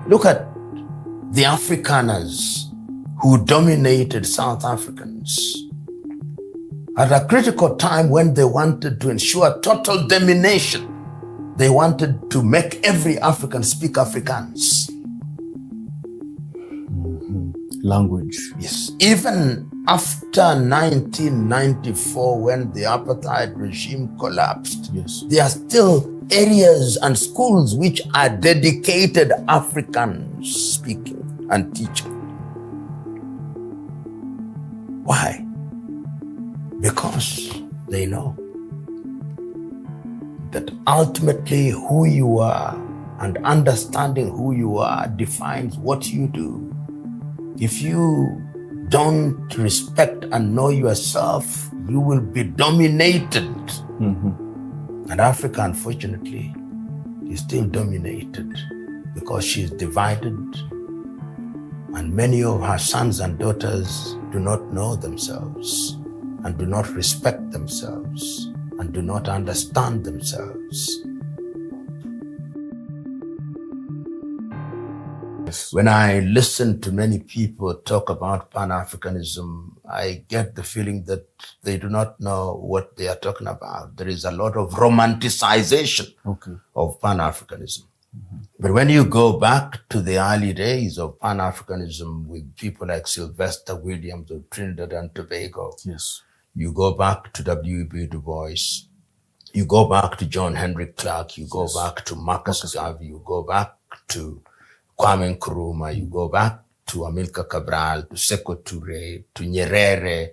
Look at the Afrikaners who dominated South Africans at a critical time when they wanted to ensure total domination. They wanted to make every African speak Afrikaans. Language. Yes. Even after 1994, when the apartheid regime collapsed, yes, there are still areas and schools which are dedicated Afrikaans speaking and teaching. Why? Because they know that ultimately who you are and understanding who you are defines what you do. If you don't respect and know yourself, you will be dominated. And Africa, unfortunately, is still dominated because she is divided, and many of her sons and daughters do not know themselves and do not respect themselves and do not understand themselves. When I listen to many people talk about Pan-Africanism, I get the feeling that they do not know what they are talking about. There is a lot of romanticization of Pan-Africanism. But when you go back to the early days of Pan-Africanism with people like Sylvester Williams of Trinidad and Tobago, yes, you go back to W.E.B. Du Bois, you go back to John Henry Clark, you go back to Marcus Garvey, you go back to Kwame Nkrumah, you go back to Amilcar Cabral, to Sekou Touré, to Nyerere,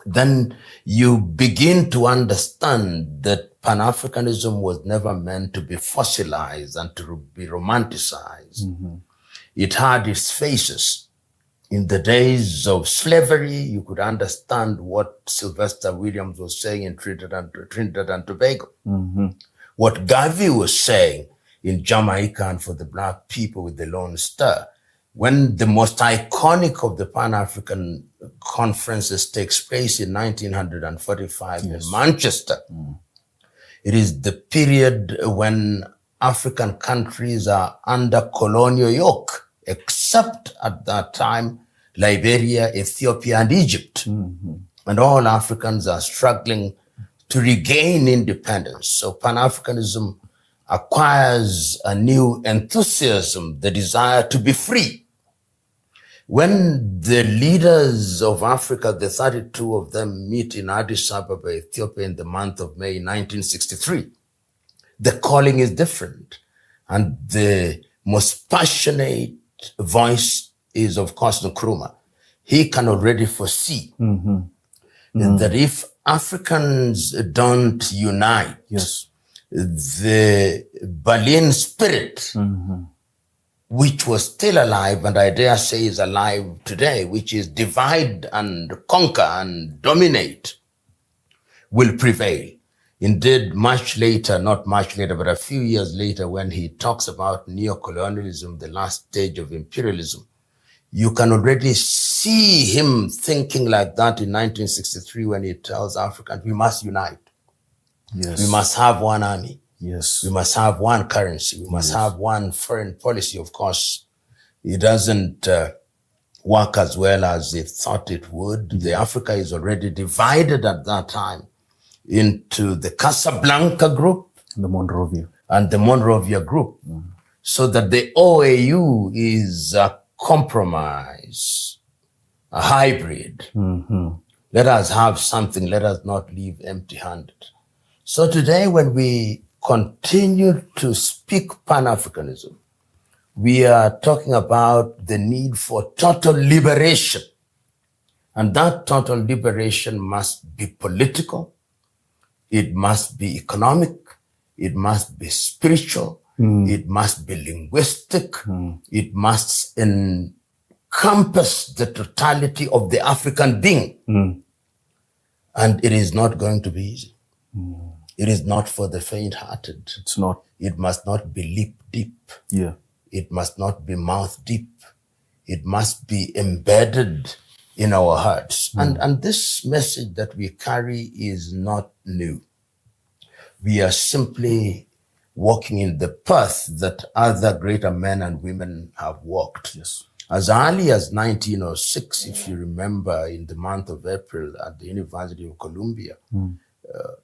then you begin to understand that Pan-Africanism was never meant to be fossilized and to be romanticized. It had its phases. In the days of slavery, you could understand what Sylvester Williams was saying in Trinidad and Tobago. What Garvey was saying in Jamaica and for the black people with the Lone Star. When the most iconic of the Pan-African conferences takes place in 1945 in Manchester, it is the period when African countries are under colonial yoke, except at that time, Liberia, Ethiopia, and Egypt. And all Africans are struggling to regain independence. So Pan-Africanism acquires a new enthusiasm, the desire to be free. When the leaders of Africa, the 32 of them, meet in Addis Ababa, Ethiopia in the month of May 1963, the calling is different. And the most passionate voice is, of course, Nkrumah. He can already foresee that if Africans don't unite, the Berlin spirit, which was still alive, and I dare say is alive today, which is divide and conquer and dominate, will prevail. Indeed, much later, not much later, but a few years later, when he talks about neocolonialism, the last stage of imperialism, you can already see him thinking like that in 1963 when he tells Africans, we must unite. Yes. We must have one army. Yes. We must have one currency. We must have one foreign policy. Of course, it doesn't work as well as they thought it would. The Africa is already divided at that time into the Casablanca group the Monrovia and the Monrovia group. So that the OAU is a compromise, a hybrid. Let us have something. Let us not leave empty-handed. So today, when we continue to speak Pan-Africanism, we are talking about the need for total liberation. And that total liberation must be political, it must be economic, it must be spiritual, it must be linguistic, it must encompass the totality of the African being. And it is not going to be easy. It is not for the faint-hearted. It's not. It must not be lip deep. Yeah. It must not be mouth deep. It must be embedded in our hearts. And this message that we carry is not new. We are simply walking in the path that other greater men and women have walked. Yes. As early as 1906, if you remember, in the month of April at the University of Columbia,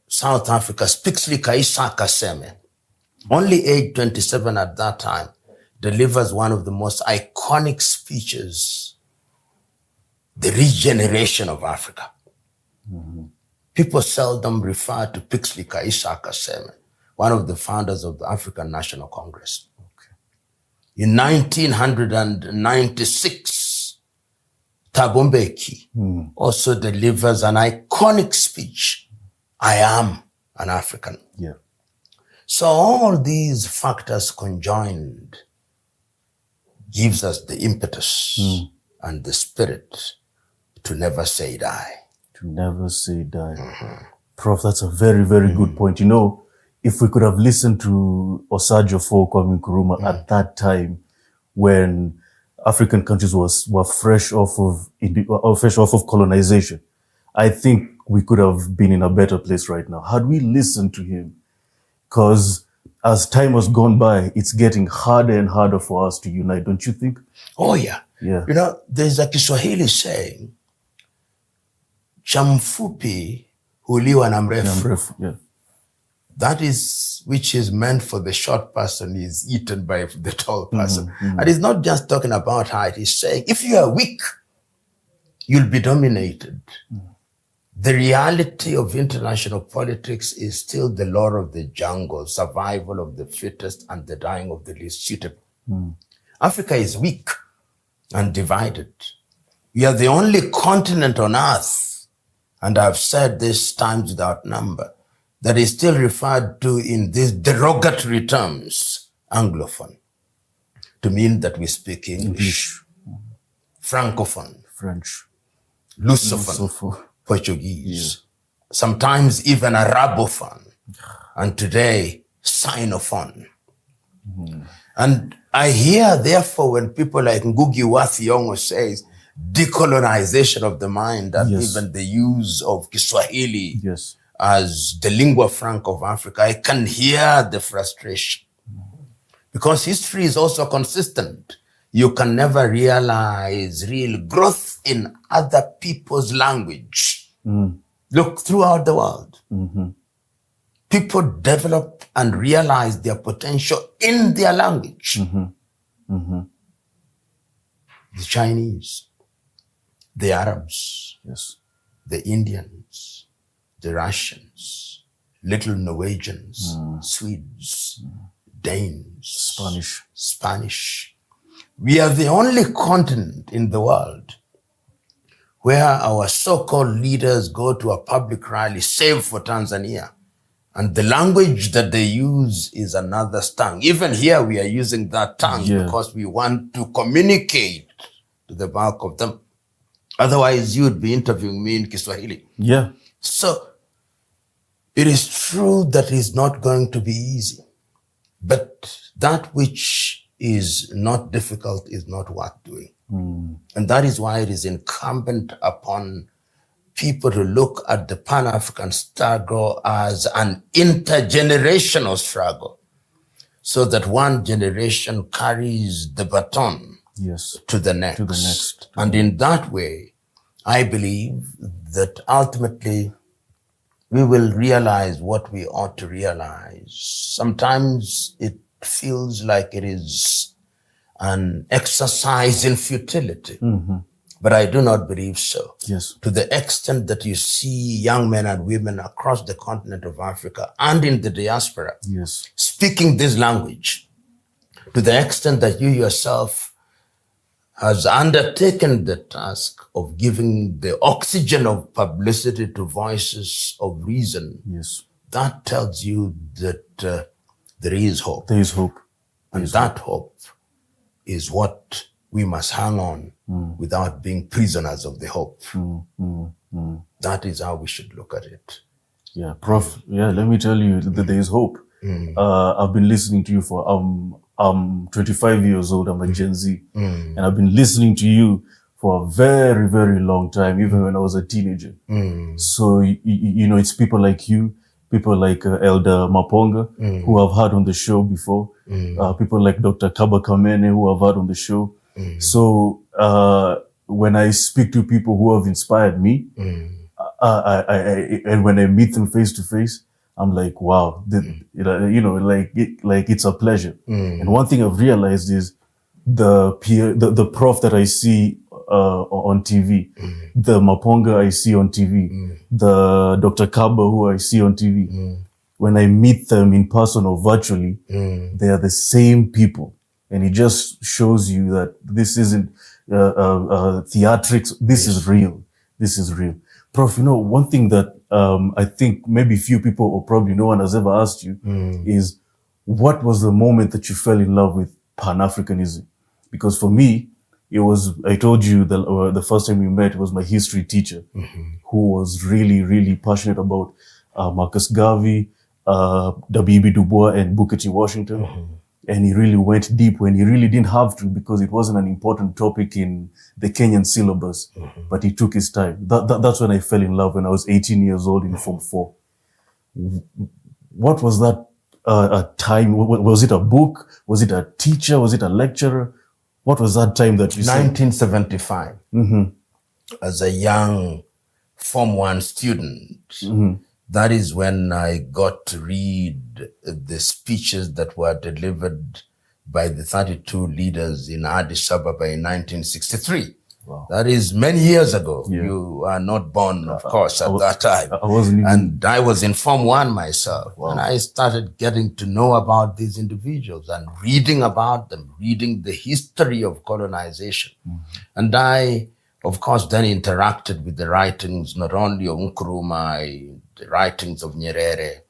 South Africa, Spixley Kaisa Kaseme, only age 27 at that time, delivers one of the most iconic speeches, the regeneration of Africa. People seldom refer to Pixley Kaisa Kaseme, one of the founders of the African National Congress. In 1996, Thabo Mbeki also delivers an iconic speech, I am an African. Yeah. So all these factors conjoined gives us the impetus and the spirit to never say die. To never say die. Prof, that's a very, very good point. You know, if we could have listened to Osajo for Kwame Nkrumah at that time, when African countries were fresh off of colonization, I think we could have been in a better place right now. Had we listened to him, because as time has gone by, it's getting harder and harder for us to unite, don't you think? Oh yeah. Yeah. You know, there's a Kiswahili saying, cha mfupi huliwa na mrefu. Yeah. That is, which is meant for the short person is eaten by the tall person. And it's not just talking about height. He's saying, if you are weak, you'll be dominated. The reality of international politics is still the law of the jungle, survival of the fittest and the dying of the least suitable. Africa is weak and divided. We are the only continent on earth, and I've said this times without number, that is still referred to in these derogatory terms, Anglophone, to mean that we speak English. Francophone, French, Lusophone, Portuguese, sometimes even Arabophone, and today, Sinophone. And I hear, therefore, when people like Ngugi wa Thiong'o says, decolonization of the mind, and even the use of Kiswahili as the lingua franca of Africa, I can hear the frustration. Because history is also consistent. You can never realize real growth in other people's language. Look throughout the world. People develop and realize their potential in their language. The Chinese, the Arabs, the Indians, the Russians, little Norwegians, Swedes, Danes, Spanish. We are the only continent in the world where our so-called leaders go to a public rally, save for Tanzania, and the language that they use is another tongue. Even here we are using that tongue because we want to communicate to the bulk of them. Otherwise, you would be interviewing me in Kiswahili. Yeah. So it is true that it's not going to be easy, but that which is not difficult is not worth doing. And that is why it is incumbent upon people to look at the Pan-African struggle as an intergenerational struggle, so that one generation carries the baton to the next. And in that way, I believe that ultimately we will realize what we ought to realize. Sometimes it feels like it is an exercise in futility. But I do not believe so. To the extent that you see young men and women across the continent of Africa and in the diaspora speaking this language, to the extent that you yourself has undertaken the task of giving the oxygen of publicity to voices of reason, that tells you that there is hope. There is hope. And that hope is what we must hang on without being prisoners of the hope. That is how we should look at it. Yeah, Prof, let me tell you that there is hope. I've been listening to you for, I'm 25 years old, I'm a Gen Z, and I've been listening to you for a very, very long time, even when I was a teenager. So, you know, it's people like you, people like Elder Maponga, who I've had on the show before, people like Dr. Kaba Kamene, who I've had on the show. So when I speak to people who have inspired me, and when I meet them face to face, I'm like, wow, like it's a pleasure. And one thing I've realized is the prof that I see on TV, the Maponga I see on TV, the Dr. Kaba who I see on TV, when I meet them in person or virtually, they are the same people. And it just shows you that this isn't theatrics. This is real. This is real. Prof, one thing that I think maybe few people or probably no one has ever asked you is, what was the moment that you fell in love with Pan-Africanism? Because for me, it was, I told you the first time we met, it was my history teacher who was really, really passionate about Marcus Garvey, W.E.B. Du Bois, and Booker T. Washington. And he really went deep when he really didn't have to, because it wasn't an important topic in the Kenyan syllabus, but he took his time. That's when I fell in love, when I was 18 years old in Form 4. What was that time? Was it a book? Was it a teacher? Was it a lecturer? What was that time that you said? 1975. As a young Form 1 student, that is when I got to read the speeches that were delivered by the 32 leaders in Addis Ababa in 1963. Wow. That is many years ago. Yeah. You are not born, of course, at that time. I wasn't even... And I was in Form 1 myself. Wow. And I started getting to know about these individuals and reading about them, reading the history of colonization. And I, of course, then interacted with the writings, not only of Nkrumah, the writings of Nyerere,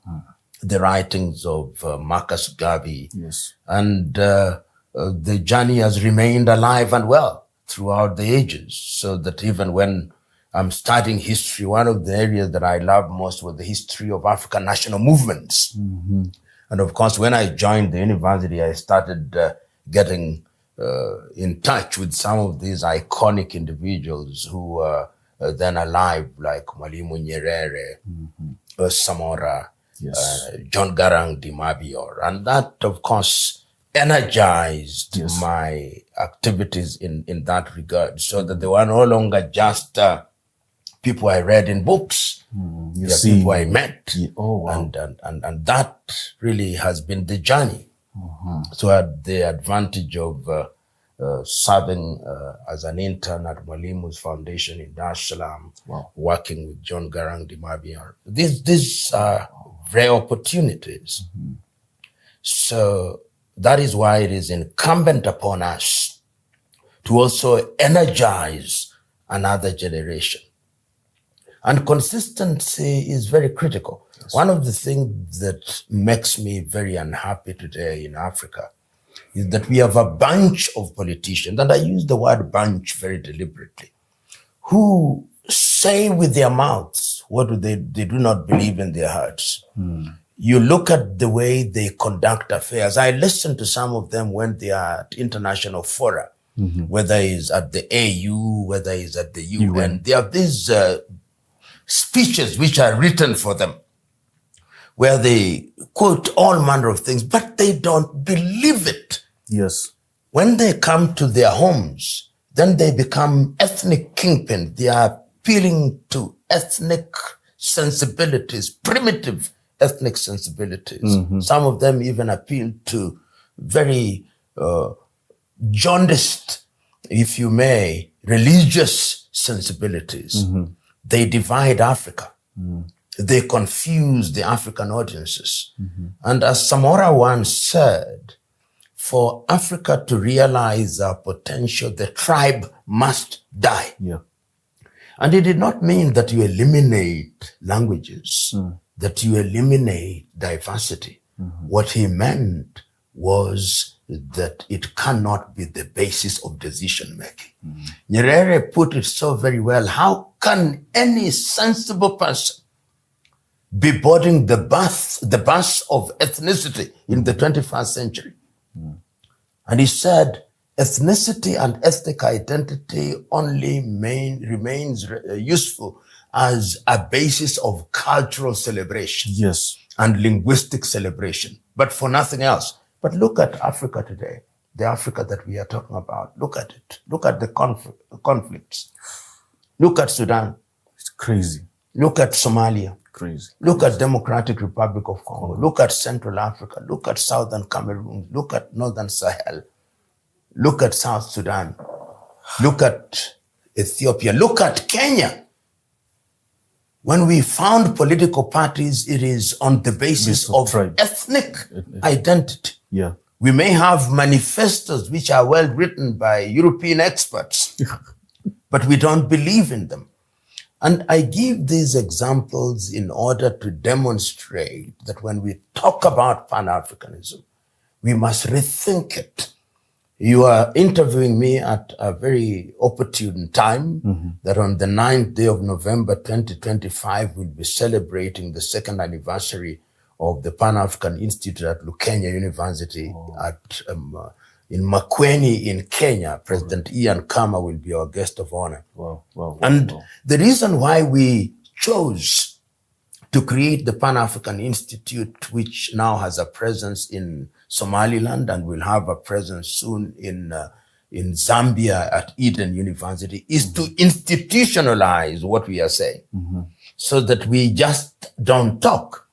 the writings of Marcus Garvey. Yes. And the journey has remained alive and well throughout the ages, so that even when I'm studying history, one of the areas that I loved most was the history of African national movements. And of course, when I joined the university, I started getting in touch with some of these iconic individuals who were then alive, like Mwalimu Nyerere, Samora, yes. John Garang Di Mabior. And that, of course, energized my activities in that regard, so that they were no longer just people I read in books. People I met. Oh, wow. And that really has been the journey. So I had the advantage of serving as an intern at Mwalimu's Foundation in Dar es Salaam, working with John Garang Di Mabior. These are rare opportunities. So that is why it is incumbent upon us to also energize another generation. And consistency is very critical. Yes. One of the things that makes me very unhappy today in Africa is that we have a bunch of politicians, and I use the word bunch very deliberately, who say with their mouths what they do not believe in their hearts. You look at the way they conduct affairs. I listen to some of them when they are at international fora, whether it's at the AU, whether it's at the UN. They have these speeches which are written for them, where they quote all manner of things, but they don't believe it. Yes. When they come to their homes, then they become ethnic kingpins. They are appealing to ethnic sensibilities, primitive ethnic sensibilities. Some of them even appeal to very jaundiced, if you may, religious sensibilities. They divide Africa. They confuse the African audiences. And as Samora once said, for Africa to realize our potential, the tribe must die. Yeah. And it did not mean that you eliminate languages, that you eliminate diversity. What he meant was that it cannot be the basis of decision making. Nyerere put it so very well. How can any sensible person be boarding the bus of ethnicity in the 21st century? And he said, ethnicity and ethnic identity only remains useful as a basis of cultural celebration. Yes. And linguistic celebration, but for nothing else. But look at Africa today, the Africa that we are talking about. Look at it. Look at the conflicts. Look at Sudan. It's crazy. Look at Somalia. Crazy. Look at Democratic Republic of Congo. Look at Central Africa. Look at Southern Cameroon. Look at Northern Sahel. Look at South Sudan. Look at Ethiopia. Look at Kenya. When we found political parties, it is on the basis of ethnic identity. Yeah. We may have manifestos which are well written by European experts, but we don't believe in them. And I give these examples in order to demonstrate that when we talk about Pan-Africanism, we must rethink it. You are interviewing me at a very opportune time, that on the 9th day of November 2025, we'll be celebrating the second anniversary of the Pan-African Institute at Kenya University in Makueni in Kenya. President Ian Kama will be our guest of honor. The reason why we chose to create the Pan-African Institute, which now has a presence in Somaliland and will have a presence soon in Zambia at Eden University, is to institutionalize what we are saying, so that we just don't talk,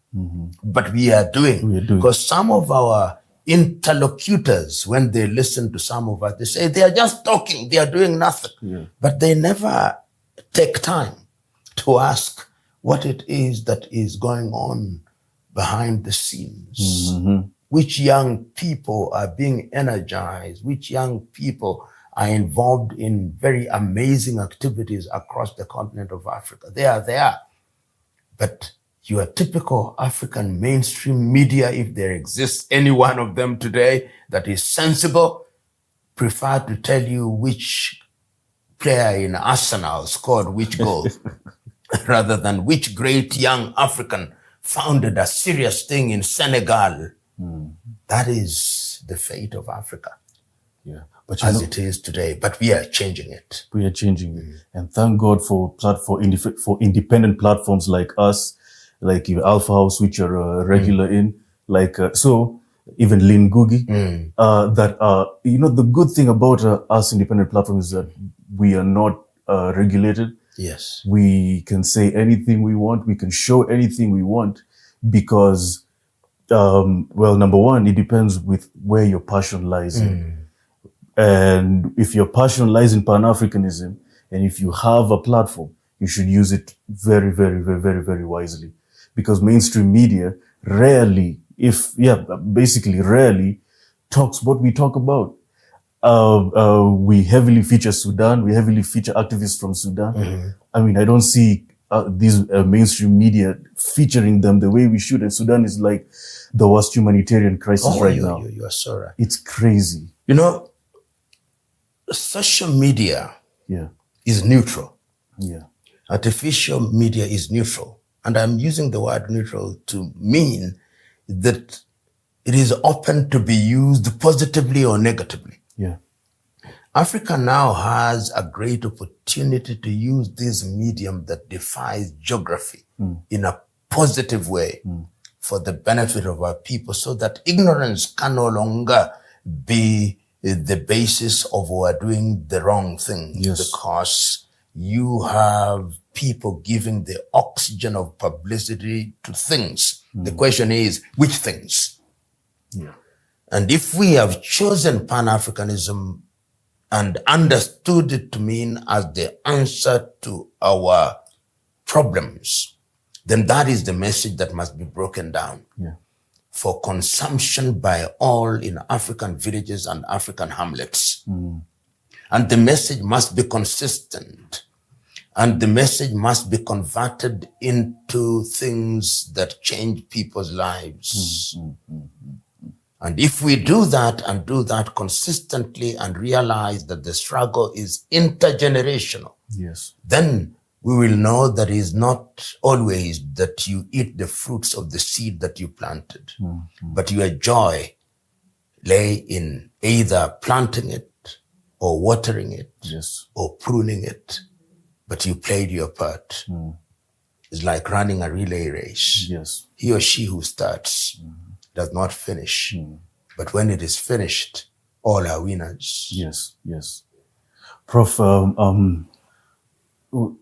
but we are doing. Because some of our interlocutors, when they listen to some of us, they say they are just talking, they are doing nothing, but they never take time to ask what it is that is going on behind the scenes. Which young people are being energized, which young people are involved in very amazing activities across the continent of Africa. They are there. But your typical African mainstream media, if there exists any one of them today that is sensible, prefer to tell you which player in Arsenal scored which goal, rather than which great young African founded a serious thing in Senegal. That is the fate of Africa, but as it is today. But we are changing it. We are changing it, and thank God for independent platforms like us, like Alpha House, which are regular in, like so even Lin Gugi. That the good thing about us independent platforms is that we are not regulated. Yes, we can say anything we want. We can show anything we want because. Well, number one, it depends with where your passion lies in. And if your passion lies in Pan-Africanism, and if you have a platform, you should use it very, very, very, very, very wisely. Because mainstream media rarely talks what we talk about. We heavily feature Sudan. We heavily feature activists from Sudan. I mean, I don't see these mainstream media featuring them the way we should. And Sudan is like the worst humanitarian crisis now. You are so right. It's crazy. Social media is neutral. Artificial media is neutral. And I'm using the word neutral to mean that it is open to be used positively or negatively. Africa now has a great opportunity to use this medium that defies geography in a positive way for the benefit of our people, so that ignorance can no longer be the basis of our doing the wrong thing. Because you have people giving the oxygen of publicity to things. The question is, which things? And if we have chosen Pan-Africanism and understood it to mean as the answer to our problems, then that is the message that must be broken down for consumption by all in African villages and African hamlets. And the message must be consistent. And the message must be converted into things that change people's lives. And if we do that and do that consistently and realize that the struggle is intergenerational, then we will know that it is not always that you eat the fruits of the seed that you planted, but your joy lay in either planting it or watering it or pruning it, but you played your part. is like running a relay race. Yes. He or she who starts does not finish. But when it is finished, all are winners. Yes, yes. Prof,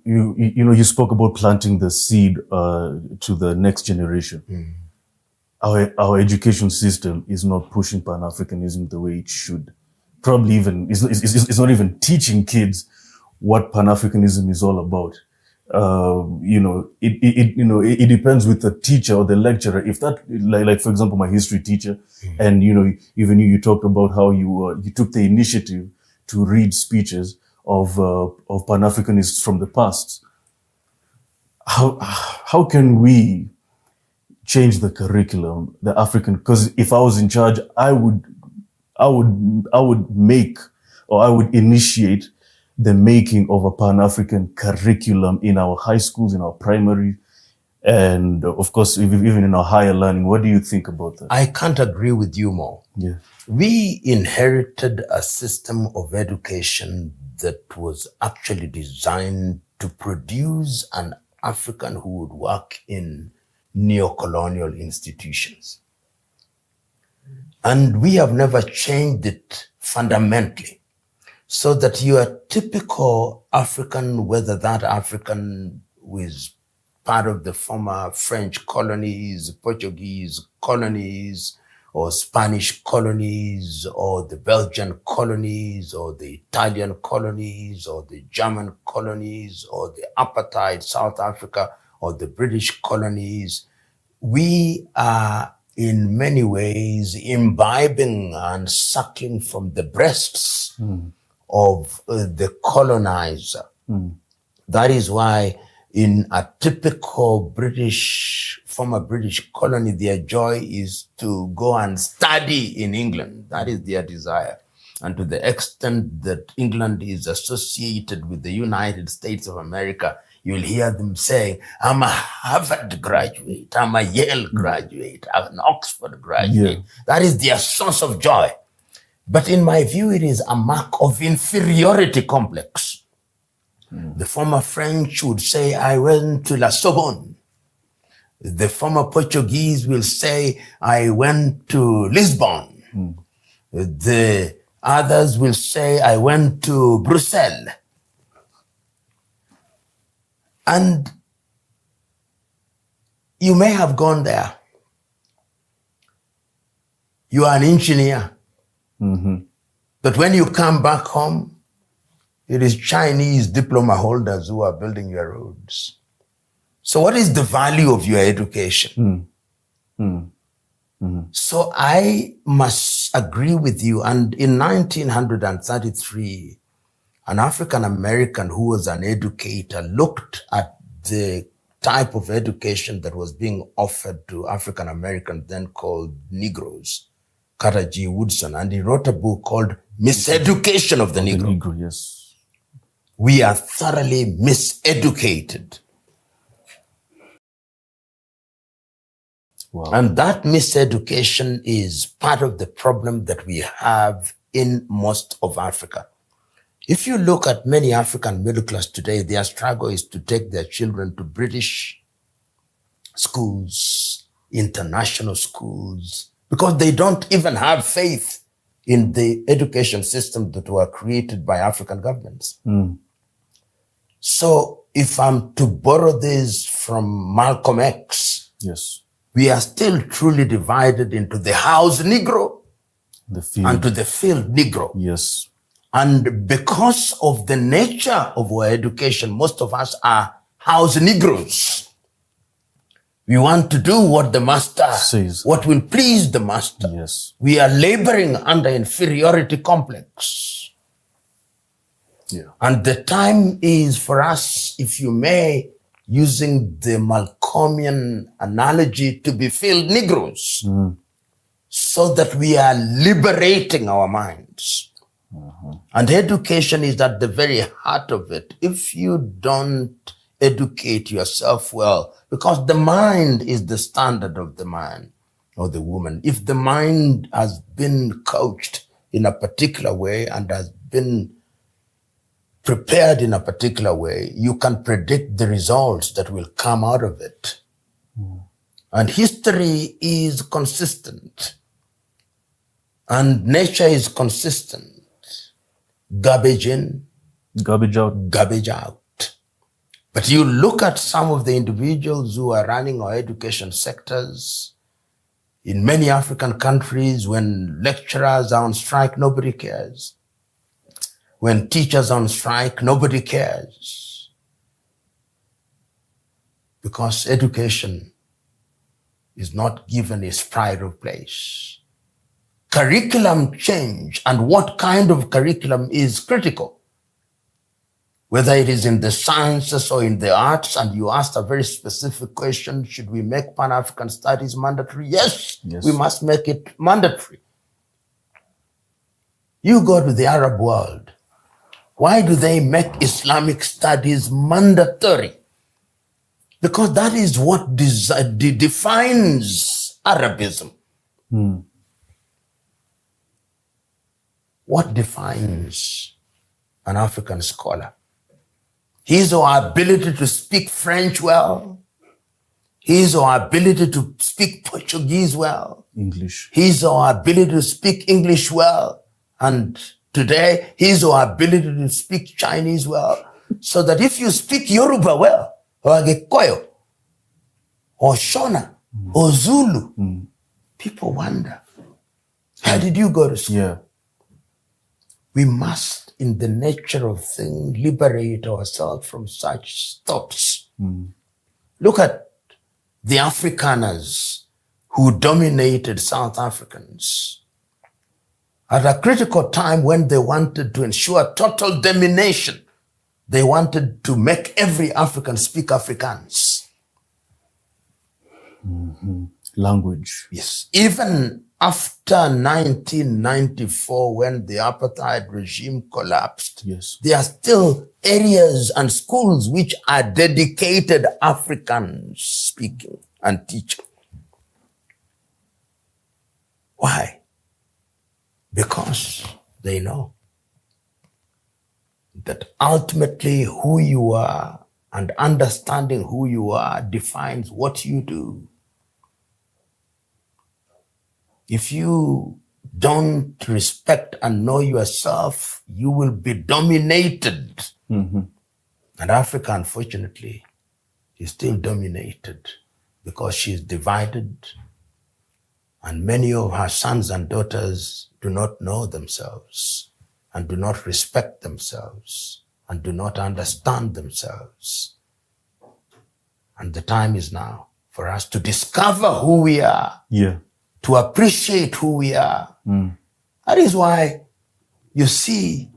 you spoke about planting the seed to the next generation. Our education system is not pushing Pan-Africanism the way it should. Probably even, it's not even teaching kids what Pan-Africanism is all about. It depends with the teacher or the lecturer. If that, like for example, my history teacher, and even you talked about how you took the initiative to read speeches of Pan-Africanists from the past. How can we change the curriculum, the African? Because if I was in charge, I would initiate the making of a Pan-African curriculum in our high schools, in our primary, and of course, even in our higher learning. What do you think about that? I can't agree with you more. Yeah. We inherited a system of education that was actually designed to produce an African who would work in neo-colonial institutions. And we have never changed it fundamentally. So that your typical African, whether that African was part of the former French colonies, Portuguese colonies, or Spanish colonies, or the Belgian colonies, or the Italian colonies, or the German colonies, or the apartheid South Africa, or the British colonies, we are in many ways imbibing and suckling from the breasts of the colonizer. That is why in a typical former British colony, their joy is to go and study in England. That is their desire. And to the extent that England is associated with the United States of America, you'll hear them saying, I'm a Harvard graduate, I'm a Yale graduate, I'm an Oxford graduate. Yeah. That is their source of joy. But in my view, it is a mark of inferiority complex. The former French would say, I went to Lusophone. The former Portuguese will say, I went to Lisbon. The others will say, I went to Brussels. And you may have gone there. You are an engineer. But when you come back home, it is Chinese diploma holders who are building your roads. So what is the value of your education? So I must agree with you. And in 1933, an African American who was an educator looked at the type of education that was being offered to African Americans, then called Negroes, Carter G. Woodson, and he wrote a book called Miseducation of the Negro. Negro, yes. We are thoroughly miseducated. Wow. And that miseducation is part of the problem that we have in most of Africa. If you look at many African middle class today, their struggle is to take their children to British schools, international schools, because they don't even have faith in the education system that were created by African governments. So if I'm to borrow this from Malcolm X, yes, we are still truly divided into the house Negro and to the field Negro. Yes. And because of the nature of our education, most of us are house Negroes. We want to do what the master says, what will please the master. Yes. We are laboring under inferiority complex. Yeah. And the time is for us, if you may, using the Malcolmian analogy, to be field Negroes, so that we are liberating our minds. And education is at the very heart of it. If you don't educate yourself well, because the mind is the standard of the man or the woman. If the mind has been coached in a particular way and has been prepared in a particular way, you can predict the results that will come out of it. And history is consistent. And nature is consistent. Garbage in, garbage out. Garbage out. But you look at some of the individuals who are running our education sectors. In many African countries, when lecturers are on strike, nobody cares. When teachers are on strike, nobody cares. Because education is not given its pride of place. Curriculum change and what kind of curriculum is critical. Whether it is in the sciences or in the arts, and you asked a very specific question, should we make Pan-African studies mandatory? Yes, we must make it mandatory. You go to the Arab world. Why do they make Islamic studies mandatory? Because that is what defines Arabism. What defines an African scholar? His or her ability to speak French well. His or her ability to speak Portuguese well. English. His or her ability to speak English well. And today, his or her ability to speak Chinese well. So that if you speak Yoruba well, or Gikoyo, or Shona, or Zulu, people wonder, how did you go to school? Yeah. We must, in the nature of things, liberate ourselves from such thoughts. Look at the Afrikaners who dominated South Africans. At a critical time when they wanted to ensure total domination, they wanted to make every African speak Afrikaans. Language. Yes. Even after 1994, when the apartheid regime collapsed, there are still areas and schools which are dedicated African speaking and teaching. Why? Because they know that ultimately who you are and understanding who you are defines what you do. If you don't respect and know yourself, you will be dominated. And Africa, unfortunately, is still dominated because she is divided, and many of her sons and daughters do not know themselves and do not respect themselves and do not understand themselves. And the time is now for us to discover who we are. To appreciate who we are. That is why, you see,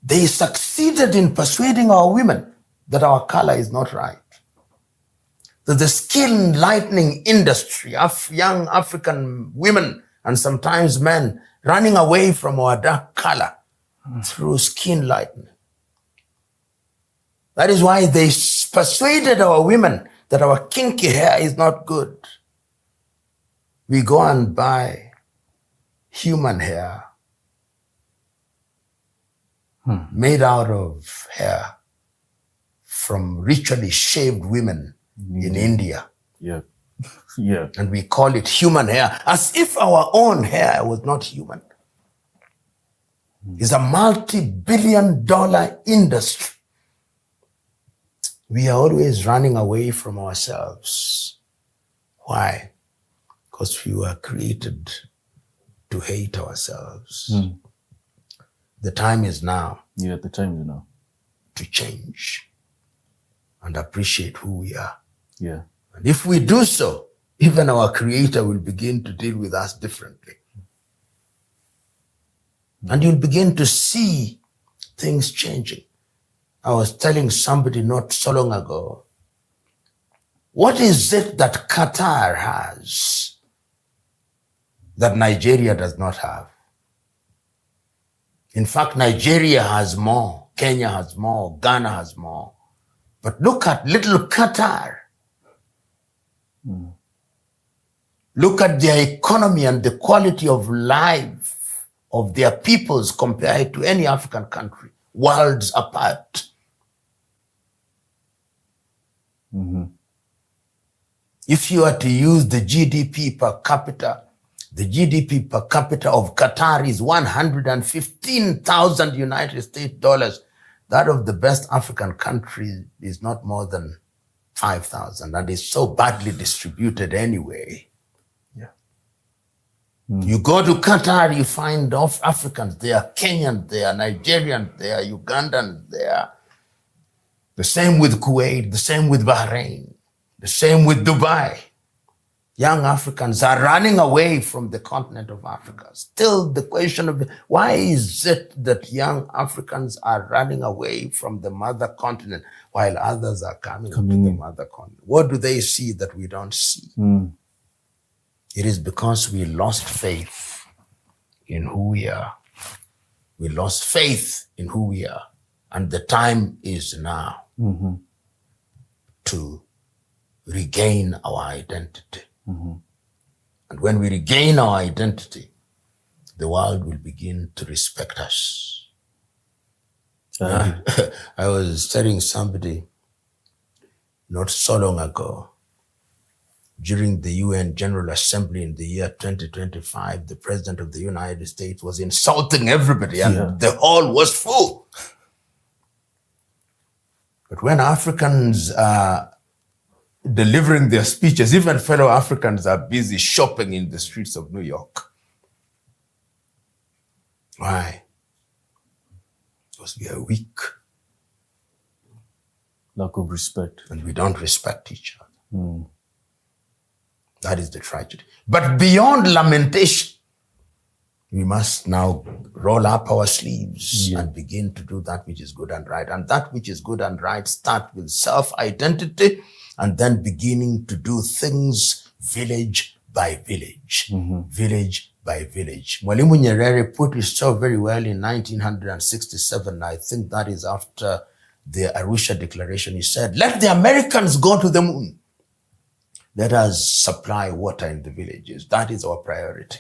they succeeded in persuading our women that our color is not right. That the skin lightening industry of young African women and sometimes men running away from our dark color through skin lightening. That is why they persuaded our women that our kinky hair is not good. We go and buy human hair made out of hair from ritually shaved women in India. And we call it human hair, as if our own hair was not human. It's a multi-billion-dollar industry. We are always running away from ourselves. Why? Because we were created to hate ourselves. The time is now. The time is now. To change and appreciate who we are. And if we do so, even our Creator will begin to deal with us differently. And you'll begin to see things changing. I was telling somebody not so long ago, what is it that Qatar has that Nigeria does not have? In fact, Nigeria has more, Kenya has more, Ghana has more. But look at little Qatar. Look at their economy and the quality of life of their peoples compared to any African country. worlds apart. If you are to use the GDP per capita, the GDP per capita of Qatar is 115,000 United States dollars. That of the best African country is not more than 5,000, and it's so badly distributed anyway. You go to Qatar, you find Africans. They are Kenyans, they are Nigerians, they are Ugandans, they are the same with Kuwait, the same with Bahrain, the same with Dubai. Young Africans are running away from the continent of Africa. Still the question of why is it that young Africans are running away from the mother continent while others are coming to the mother continent? What do they see that we don't see? It is because we lost faith in who we are. We lost faith in who we are. And the time is now to regain our identity. And when we regain our identity, the world will begin to respect us. I was telling somebody not so long ago, during the UN General Assembly in the year 2025, the President of the United States was insulting everybody and the hall was full. But when Africans are delivering their speeches, even fellow Africans are busy shopping in the streets of New York. Why? Because we are weak. Lack of respect. And we don't respect each other. That is the tragedy. But beyond lamentation, we must now roll up our sleeves and begin to do that which is good and right. And that which is good and right starts with self-identity and then beginning to do things village by village, village by village. Mwalimu Nyerere put it so very well in 1967. I think that is after the Arusha Declaration. He said, let the Americans go to the moon. Let us supply water in the villages. That is our priority.